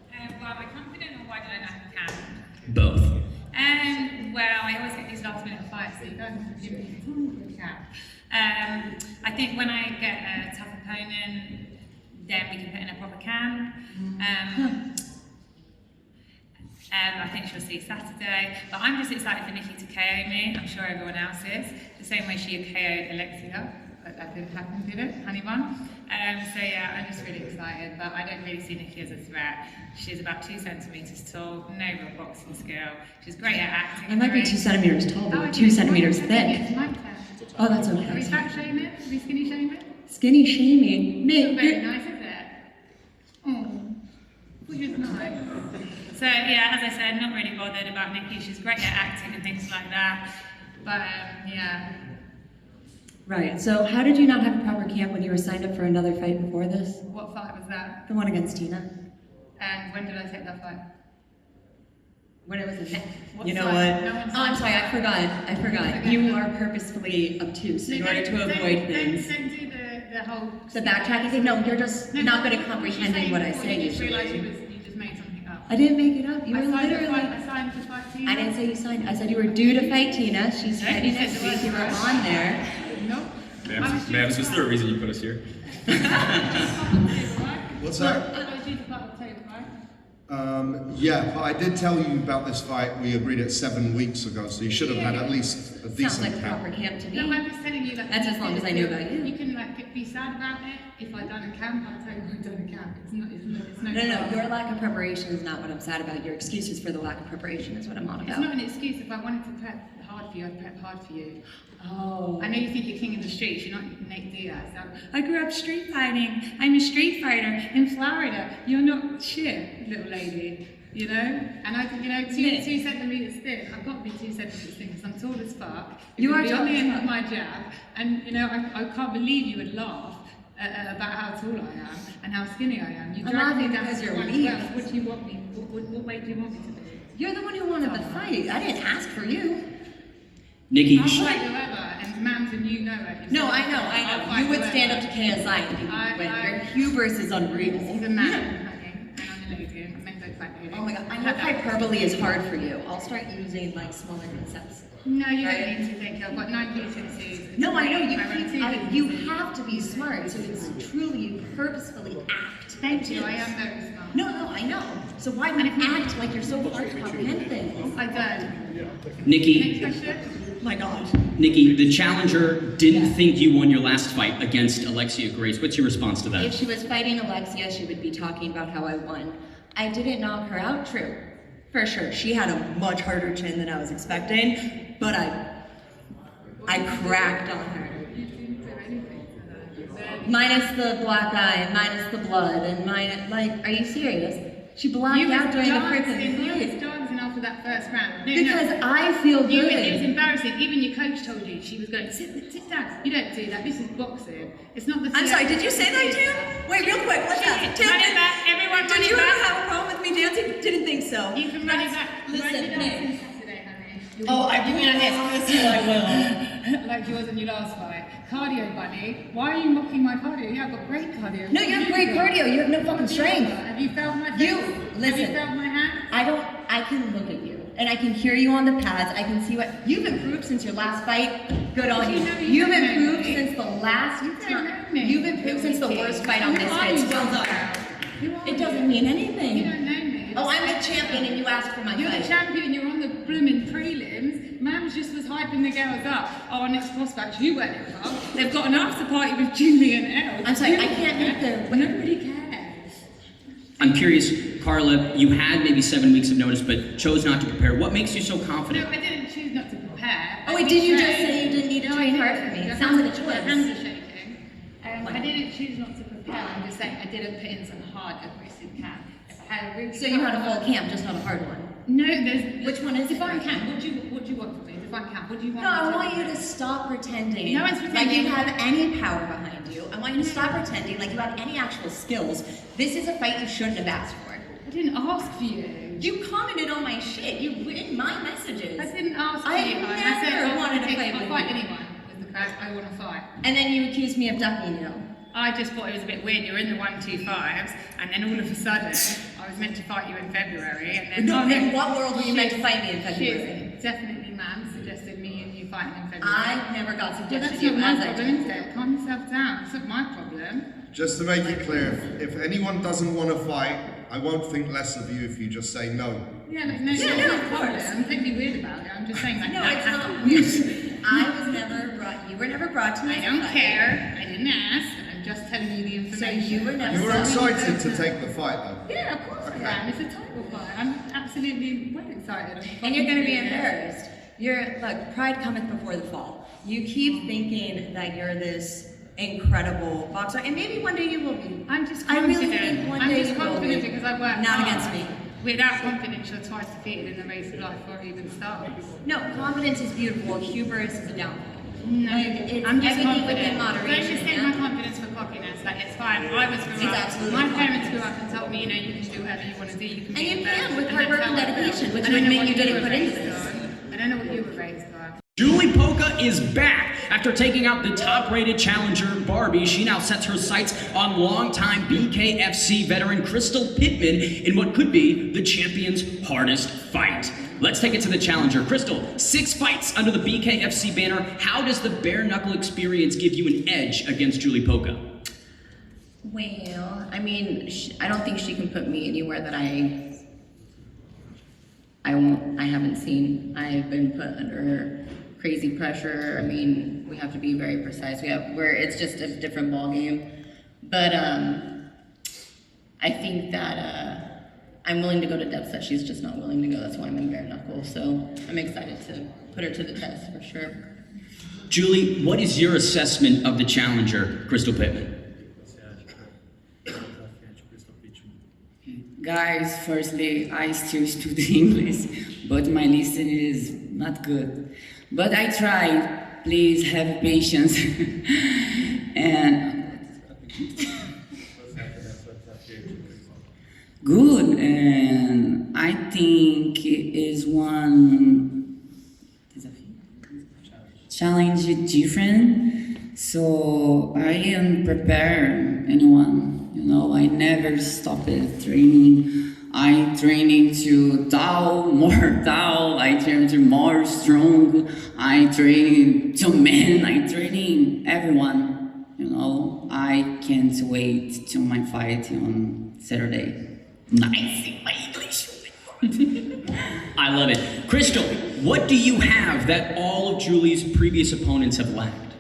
Why am I confident or why did I not have a camp? Both. Well, I always get these last minute fights, so you don't give me a camp. I think when I get a tough opponent, then we can put in a proper camp. I think she'll see Saturday, but I'm just excited for Nikki to KO me. I'm sure everyone else is. The same way she KO'd Alexia, but that didn't happen, did it? Honey bun. So yeah, I'm just really excited, but I don't really see Nikki as a threat. She's about 2 centimeters tall, no real boxing skill. She's great at acting. I might be 2 centimeters tall, but 2 centimeters thick. Oh, that's okay. Are we fat shaming? Are we skinny shaming? Skinny shaming? It's not very nice, is it? Oh, which is nice. So yeah, as I said, not really bothered about Nikki. She's great at acting and things like that. But yeah. Right, so how did you not have a proper camp when you were signed up for another fight before this? What fight was that? The one against Tina. And when did I take that fight? When it was a What You know fight? what? No one Oh, I'm signed sorry, up. I forgot. You are purposefully obtuse in order to avoid things. Don't do the whole... The backtracking thing? No, you're just not good at comprehending what I say You just realised usually. you just made something up. I didn't make it up. You were literally... I signed to fight Tina. I didn't say you signed. I said you were due to fight Tina. She's fighting next week. You were on there. No. Mams, was there a reason you put us here? What's that? I was due to fight October, right? Yeah, but I did tell you about this fight. We agreed it 7 weeks ago, so you should have had at least a decent Sounds like a camp. proper camp to me. No, I'm just telling you that. That's as long as I knew about you. You can be sad about it. If I'd done a camp, I'd tell you I'd done a camp. It's no. No, your lack of preparation is not what I'm sad about. Your excuses for the lack of preparation is what I'm on It's about. not an excuse. If I wanted to prep hard for you, I'd prep hard for you. Oh. I know you think you're king of the streets. You're not Nate Diaz. I grew up street fighting. I'm a street fighter in Florida. You're not shit, little lady. You know? And I think, 2 centimeters thin. I've got to be 2 centimeters thin because I'm tall as fuck. You are on tall the as end fuck. of my jab. And, I can't believe you would laugh about how tall I am and how skinny I am. You I'm dragged me laughing down because to you're 112. weak. What do you want me? What weight do you want me to be? You're the one who wanted the fight. I didn't ask for you. Nikki. I'll fight whoever, and Mams and you know it. No, I know. You would stand up to KSI and people would win. Your hubris is unreal. He's a man, honey, and I'm a lady, and men don't fight ladies. Oh my god, I know hyperbole is hard for you. I'll start using smaller concepts. No, you don't need to think. I've got 9 P6s. No, I know you have to be smart. So it's truly you purposefully act. Thank you. I am very smart. No, I know. So why would you act like you're so hard to comprehend things? I don't. Nikki. Next question. My God. Nikki, the challenger didn't think you won your last fight against Alexia Grace. What's your response to that? If she was fighting Alexia, she would be talking about how I won. I didn't knock her out, true. For sure. She had a much harder chin than I was expecting, but I cracked on her. Minus the black eye, and minus the blood, and are you serious? She blacked out during the freaking fight. You was dancing after that first round. Because I feel good. It was embarrassing. Even your coach told you. She was going, sit down. You don't do that. This is boxing. It's not the... I'm sorry, did you say that, Tim? Wait, real quick, let's ask. Tim, run it back. Everyone run did it you back. ever have a problem with me dancing? Didn't think so. You can run it back. Listen, Nick. Oh, I promise you I will. Like yours in your last fight. Cardio, buddy. Why are you mocking my cardio? Yeah, I've got great cardio. No, you have great cardio. You have no fucking strength. Have you felt my face? Listen. Have you felt my hand? I can look at you. And I can hear you on the pads. I can see what you've improved since your last fight. Good on you. You've improved since the last. You've improved since the worst fight on Misfits. Well done. It doesn't mean anything. You don't know me. Oh, I'm the champion, and you asked for my fight. You're the champion. You're on the blooming prelims. Mams just was hyping the girls up. Oh, our next prospect, you weren't involved. They've got an after party with Jully and Elle. I'm sorry, I can't make the. Nobody cares. I'm curious, Carla, you had maybe 7 weeks of notice, but chose not to prepare. What makes you so confident? No, I didn't choose not to prepare. Oh wait, did you just say you didn't need to train hard for me? It sounds like a choice. My hands are shaking. I didn't choose not to prepare. I'm just saying I didn't put in some hard, aggressive camp. So you had a full camp, just not a hard one? No, there's... Which one is Define camp. What do you want from me? Define camp. What do you want? No, I want you to stop pretending. No one's pretending. Like you have any power behind you. I want you to stop pretending like you have any actual skills. This is a fight you shouldn't have asked for. I didn't ask for you. You commented on my shit. You in my messages. I didn't ask for I you. never wanted to fight with I'll fight you. anyone with the crowd. I want to fight. And then you accused me of ducking you. I just thought it was a bit weird. You were in the 1-2-5s, and then all of a sudden, I was meant to fight you in February, and then... No, in what world were you meant to fight me in February? Definitely, Mams suggested me and you fighting in February. I never got suggested That's you not as my I problem, did. is it? Calm yourself down. It's not my problem. Just to make it clear, if anyone doesn't want to fight, I won't think less of you if you just say no. Yeah, no, of course. Don't be weird about it. I'm just saying that. No, it's not weird. I was never brought, you were never brought to me. I don't care. I didn't ask. I'm just telling you the information. So you were never... You were excited to take the fight though? Yeah, of course I am. It's a title fight. I'm absolutely well excited. And you're going to be embarrassed. Look, pride cometh before the fall. You keep thinking that you're this incredible boxer, and maybe one day you will be. I'm just I confident. really think one I'm day just you will confident be. because I work Not hard. against me. Without confidence, you're twice defeated in the race of life before it even starts. No, confidence is beautiful. Hubris is a downfall. No, It's I'm just everything confident. within moderation. Don't mistake my confidence for cockiness. Like, it's fine. I was grew It's up. absolutely My fine. parents grew up and told me, you know, you can do whatever you want to do. You can be And you the best. can with And hard work that's and how I feel. dedication, which I would don't know make what you didn't were put into raised this. on. I don't know what you were raised on. Jully Poca is back. After taking out the top-rated challenger, Barbie, she now sets her sights on longtime BKFC veteran Crystal Pittman in what could be the champion's hardest fight. Let's take it to the challenger. Crystal, 6 fights under the BKFC banner. How does the bare-knuckle experience give you an edge against Jully Poca? Well, I mean, I don't think she can put me anywhere that I haven't seen. I've been put under crazy pressure. I mean, we have to be very precise. It's just a different ball game. But I think that I'm willing to go to depths that she's just not willing to go. That's why I'm in bare knuckle. So I'm excited to put her to the test for sure. Jully, what is your assessment of the challenger, Crystal Pittman? Guys, firstly, I still study English, but my listening is not good. But I tried. Please have patience. And good, and I think it is one challenge different. So I am prepared anyone. You know, I never stopped training. I training to more tall. I train to more strong. I training to men. I training everyone. You know, I can't wait till my fight on Saturday. Nice in my English. I love it. Crystal, what do you have that all of Jully's previous opponents have lacked?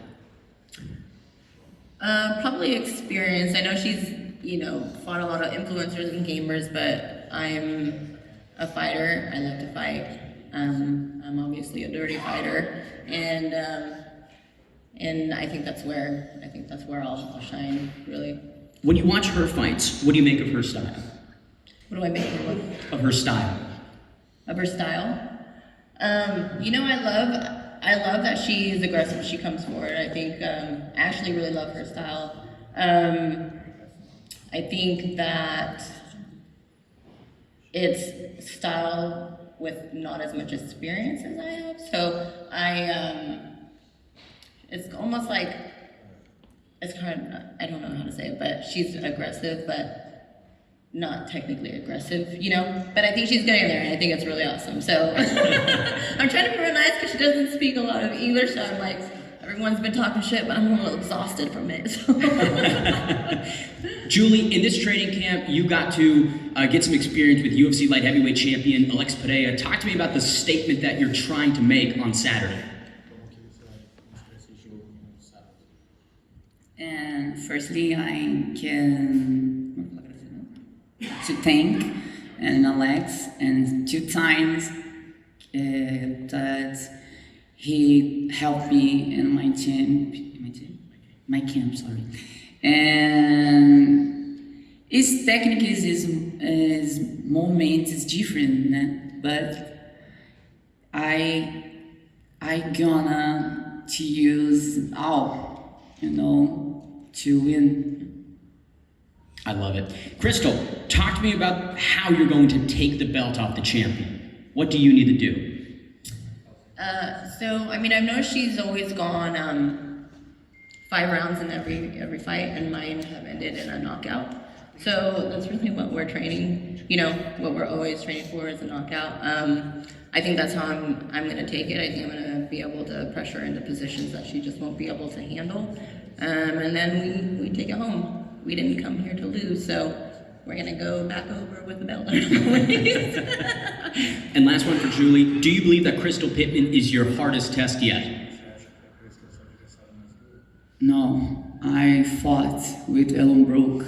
Probably experience. I know she's, fought a lot of influencers and gamers, but I'm a fighter. I love to fight. I'm obviously a dirty fighter, and I think that's where I'll shine, really. When you watch her fights, what do you make of her style? What do I make of her style? Of her style? I love that she's aggressive. She comes forward. I think I actually really love her style. I think that it's style with not as much experience as I have. So it's almost like, it's kind of, I don't know how to say it, but she's aggressive, but not technically aggressive, But I think she's getting there, and I think it's really awesome. So I'm trying to be real nice because she doesn't speak a lot of English, so I'm like, everyone's been talking shit, but I'm a little exhausted from it. So. Jully, in this training camp, you got to get some experience with UFC light heavyweight champion Alex Pereira. Talk to me about the statement that you're trying to make on Saturday. And firstly, I can to thank and Alex, and 2 times that he helped me in my camp, sorry. And his technique his moment is different, but I gonna to use all, to win. I love it. Crystal, talk to me about how you're going to take the belt off the champion. What do you need to do? I've noticed she's always gone 5 rounds in every fight, and mine have ended in a knockout. So that's really what we're training, what we're always training for is a knockout. I think that's how I'm gonna take it. I think I'm gonna be able to pressure into positions that she just won't be able to handle. And then we take it home. We didn't come here to lose, so we're gonna go back over with the belt. And last one for Jully. Do you believe that Crystal Pittman is your hardest test yet? No, I fought with Elle and Brooke,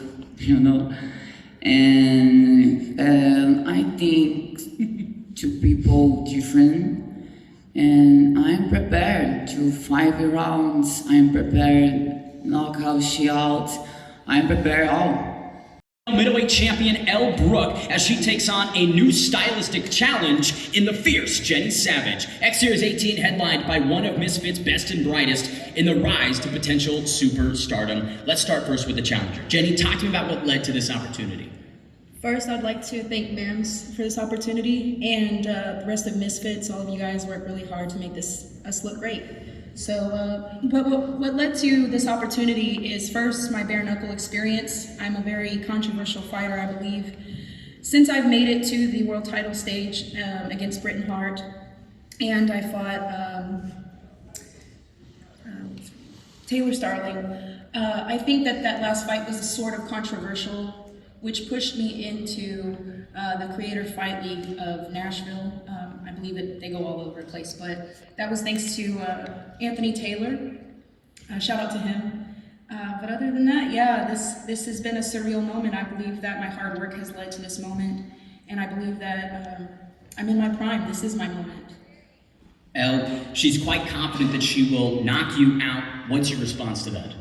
and I think 2 people different, and I'm prepared to 5 rounds. I'm prepared knockout she out. I'm prepared all. Middleweight champion Elle Brooke as she takes on a new stylistic challenge in the fierce Jenny Savage. X Series 18 headlined by one of Misfits' best and brightest in the rise to potential superstardom. Let's start first with the challenger. Jenny, talk to me about what led to this opportunity. First, I'd like to thank Mams for this opportunity, and the rest of Misfits. All of you guys worked really hard to make us look great. So, but what led to this opportunity is first my bare knuckle experience. I'm a very controversial fighter, I believe. Since I've made it to the world title stage against Britain Hart, and I fought Taylor Starling, I think that last fight was sort of controversial, which pushed me into the Creator Fight League of Nashville. I believe they go all over the place, but that was thanks to Anthony Taylor. Shout out to him. But other than that, yeah, this has been a surreal moment. I believe that my hard work has led to this moment, and I believe that I'm in my prime. This is my moment. Elle, she's quite confident that she will knock you out. What's your response to that?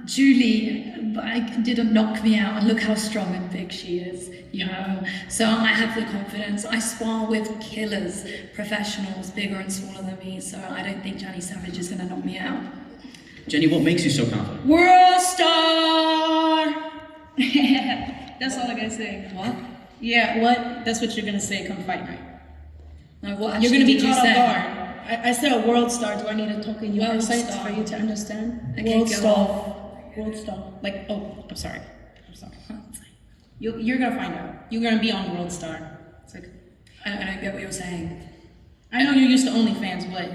Jully didn't knock me out, and look how strong and big she is, So I have the confidence. I spar with killers, professionals, bigger and smaller than me, so I don't think Jenny Savage is going to knock me out. Jenny, what makes you so confident? World star! That's all I gotta say. What? Yeah, what? That's what you're gonna say come fight night. No, what You're gonna be did you caught off say? guard. I said a world star. Do I need to talk in your sight for you to understand? Okay, World go star. World star. Like, I'm sorry. You're gonna find out. You're gonna be on World Star. It's like, I don't get what you're saying. I know you're used to OnlyFans, but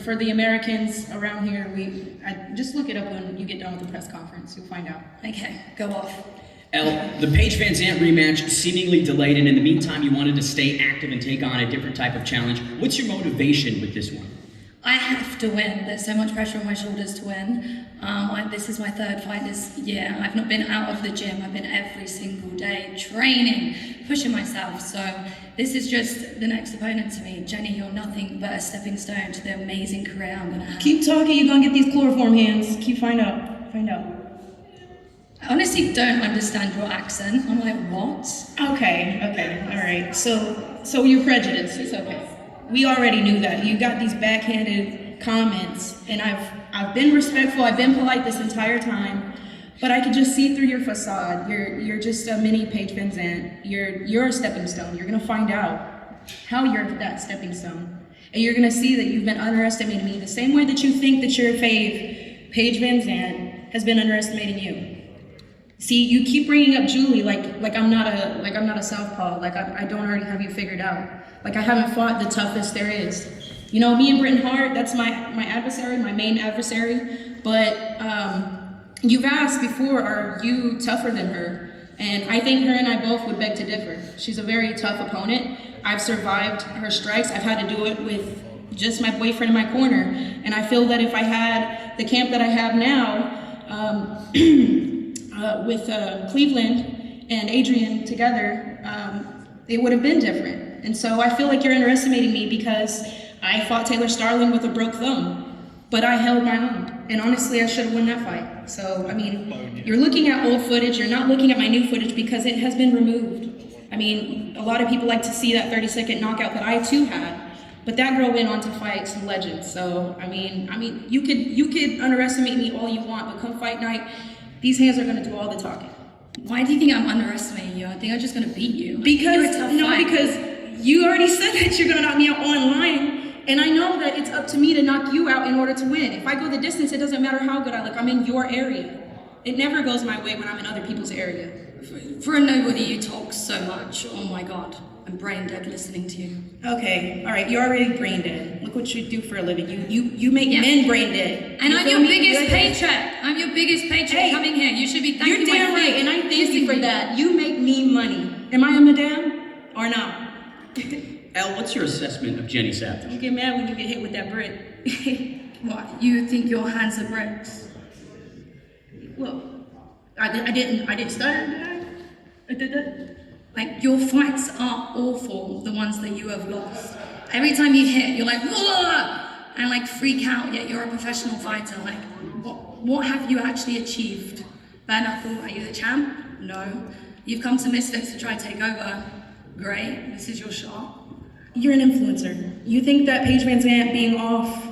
for the Americans around here, I just look it up when you get done with the press conference. You'll find out. Okay, go off. Elle, the Paige Van Zandt rematch seemingly delayed, and in the meantime, you wanted to stay active and take on a different type of challenge. What's your motivation with this one? I have to win. There's so much pressure on my shoulders to win. This is my 3rd fight this year. I've not been out of the gym. I've been every single day training, pushing myself. So this is just the next opponent to me. Jenny, you're nothing but a stepping stone to the amazing career I'm gonna have. Keep talking. You're gonna get these chloroform hands. Keep find out. Find out. I honestly don't understand your accent. I'm like, what? Okay. All right. So you're prejudiced. It's okay. We already knew that. You got these backhanded comments, and I've been respectful, I've been polite this entire time, but I could just see through your facade. You're just a mini Paige Van Zandt. You're a stepping stone. You're gonna find out how you're that stepping stone. And you're gonna see that you've been underestimating me the same way that you think that your fave, Paige Van Zandt, has been underestimating you. See, you keep bringing up Jully like I'm not a southpaw, like I don't already have you figured out. Like I haven't fought the toughest there is. Me and Britain Hart, that's my adversary, my main adversary. But you've asked before, are you tougher than her? And I think her and I both would beg to differ. She's a very tough opponent. I've survived her strikes. I've had to do it with just my boyfriend in my corner. And I feel that if I had the camp that I have now, with Cleveland and Adrian together, it would have been different. And so I feel like you're underestimating me because I fought Taylor Starling with a broke thumb, but I held my own. And honestly, I should have won that fight. So, I mean, you're looking at old footage, you're not looking at my new footage because it has been removed. I mean, a lot of people like to see that 30-second knockout that I too had, but that girl went on to fight some legends. So, I mean, you could underestimate me all you want, but come fight night, these hands are gonna do all the talking. Why do you think I'm underestimating you? I think I'm just gonna beat you. Because you already said that you're gonna knock me out online, and I know that it's up to me to knock you out in order to win. If I go the distance, it doesn't matter how good I look. I'm in your area. It never goes my way when I'm in other people's area. For a nobody, you talk so much. Oh my God, I'm brain dead listening to you. Okay, all right, you're already brain dead. Look what you do for a living. You make men brain dead. And You I'm feel your me? biggest paycheck. I'm your biggest paycheck coming here. You should be thanking You're damn my right, feet. and I thank you for that. You make me money. Am I a madam or not? Elle, what's your assessment of Jenny Savage? You get mad when you get hit with that brick. What? You think your hands are bricks? Well, I didn't stutter, did I? I did that. Like, your fights are awful, the ones that you have lost. Every time you hit, you're like, whoa! And like freak out, yet you're a professional fighter. Like, what have you actually achieved? Bare knuckle, are you the champ? No. You've come to Misfits to try to take over. Great, this is your shot. You're an influencer. You think that Paige Van Zandt being off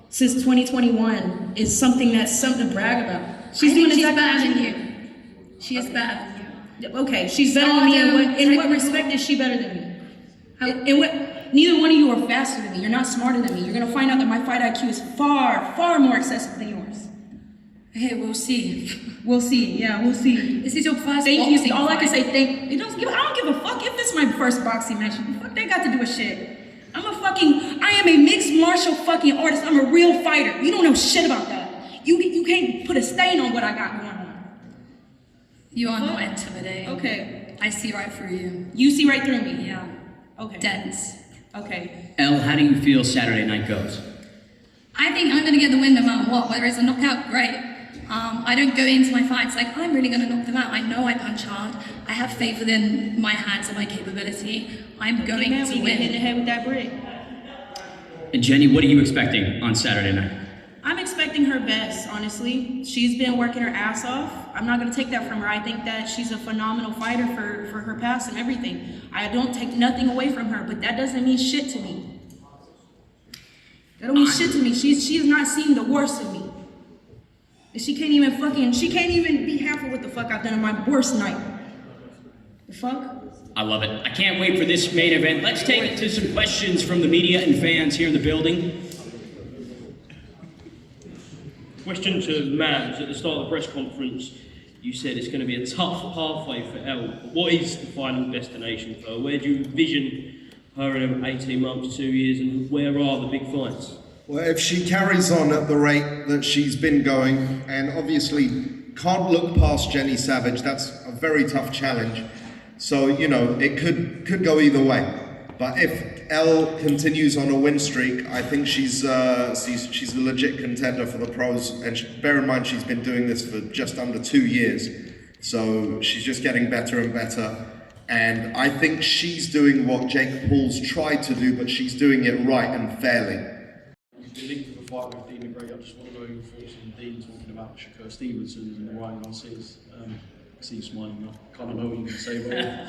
since 2021 is something to brag about? She's doing better exactly than you. She is better than you. Okay, she's better than me. In what respect is she better than me? In what? Neither one of you are faster than me. You're not smarter than me. You're gonna find out that my fight IQ is far, far more excessive than yours. Hey, we'll see. We'll see. Yeah, we'll see. This is your first Thank boxing you. All I can fight. say, I don't give a fuck if it's my first boxing match. What they got to do with shit? I am a mixed martial fucking artist. I'm a real fighter. You don't know shit about that. You can't put a stain on what I got going on. You are not intimidating. Okay. I see right through you. You see right through me? Yeah. Okay. Dense. Okay. Elle, how do you feel Saturday night goes? I think I'm going to get the win no matter what. Whether it's a knockout, great. I don't go into my fights like, I'm really going to knock them out. I know I punch hard. I have faith within my hands and my capability. I'm going to We get hit in the win. head with that brick. And Jenny, what are you expecting on Saturday night? I'm expecting her best, honestly. She's been working her ass off. I'm not gonna take that from her. I think that she's a phenomenal fighter for her past and everything. I don't take nothing away from her, but that doesn't mean shit to me. That don't mean shit to me. She's not seeing the worst of me. And she can't even be half of what the fuck I've done on my worst night. The fuck? I love it. I can't wait for this main event. Let's take it to some questions from the media and fans here in the building. Question to Mams. At the start of the press conference, you said it's going to be a tough pathway for Elle. What is the final destination for her? Where do you envision her in 18 months, 2 years, and where are the big fights? Well, if she carries on at the rate that she's been going, and obviously can't look past Jenny Savage, that's a very tough challenge. So, you know, it could go either way. But if Elle continues on a win streak, I think she's a legit contender for the pros. And bear in mind, she's been doing this for just under 2 years. So she's just getting better and better. And I think she's doing what Jake Paul's tried to do, but she's doing it right and fairly. You've been linked with a fight with Dean Gray. I just want to know your thoughts on Dean talking about Shakur Stevenson and the Ryan Garcias. I see you smiling. I kind of know what you can say about it.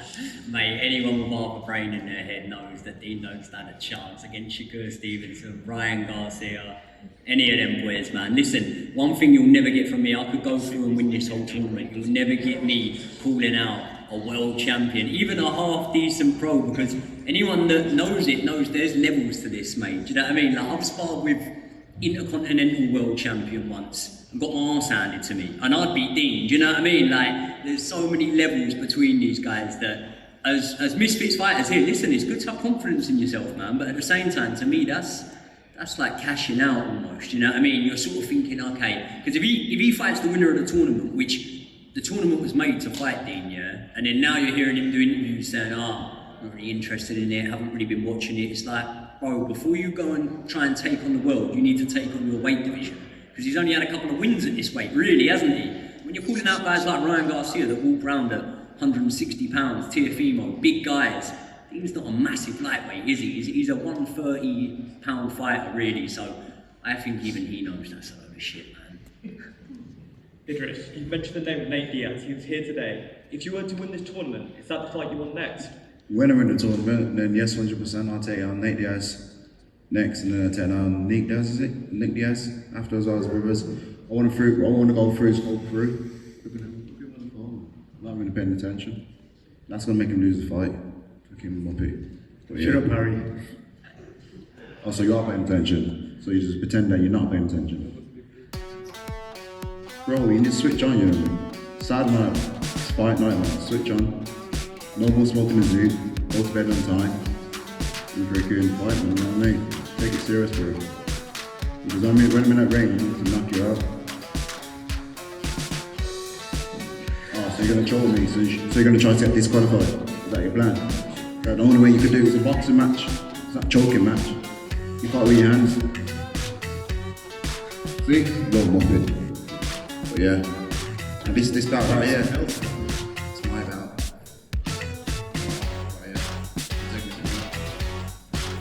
Mate, anyone with half a brain in their head knows that Dean don't stand a chance against Shakur Stevenson, Ryan Garcia, any of them boys, man. Listen, one thing you'll never get from me, I could go through and win this whole tournament. You'll never get me calling out a world champion, even a half-decent pro, because anyone that knows it knows there's levels to this, mate. Do you know what I mean? Like, I've sparred with intercontinental world champion once and got my arse handed to me, and I'd beat Dean. Do you know what I mean? Like, there's so many levels between these guys that, as Misfits fighters here, listen, it's good to have confidence in yourself, man, but at the same time, to me, that's like cashing out almost, you know what I mean? You're sort of thinking, okay, because if he fights the winner of the tournament, which the tournament was made to fight Dean, yeah, and then now you're hearing him do interviews saying, not really interested in it, haven't really been watching it. It's like, bro, before you go and try and take on the world, you need to take on your weight division, because he's only had a couple of wins at this weight, really, hasn't he? When you're calling out guys like Ryan Garcia that walk around at 160 pounds, Tiafimo, big guys. He's not a massive lightweight, is he? He's a 130 pound fighter, really. So I think even he knows that's a load of shit, man. Idris, you mentioned the name of Nate Diaz. He was here today. If you were to win this tournament, is that the fight you want next? When I win the tournament, then yes, 100%, I'll take on Nate Diaz next, and then I'll take on Nick Diaz, is it? Nick Diaz, after as well as Rivers. I want to go through his whole through. Look at him. Not really paying attention. That's going to make him lose the fight. Fucking muppet. Shut up, Harry. Oh, so you are paying attention. So you just pretend that you're not paying attention. Bro, you need to switch on, you know. Sad night, fight night, man. Switch on. No more smoking the zoo. Go to bed on time. And for a cool fight, man, you know what I mean? Take it serious, bro. Because when I'm in that ring, I'm going to knock you out. Oh, so you're going to troll me, so you're going to try to get disqualified? Is that your plan? The only way you could do it is a boxing match. It's not a choking match. You fight with your hands. See? Little muppet. But yeah. And this belt right here. It's my belt.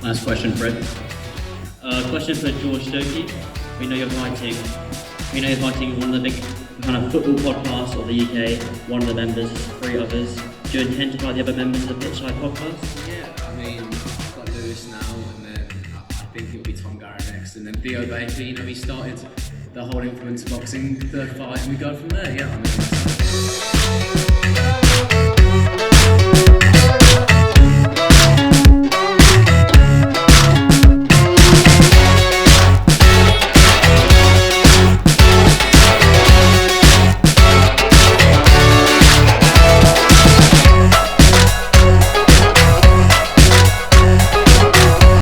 Last question, Fred. Question for George Stokey. We know you're fighting one of the big kind of football podcasts of the UK, one of the members, 3 others. Do you intend to fight the other members of the Pitchside podcast? Yeah, I mean, I've got Lewis now, and then I think it'll be Tom Garrett next, and then Theo Baker, you know, he started the whole influence boxing, third fight, and we go from there, yeah. I mean,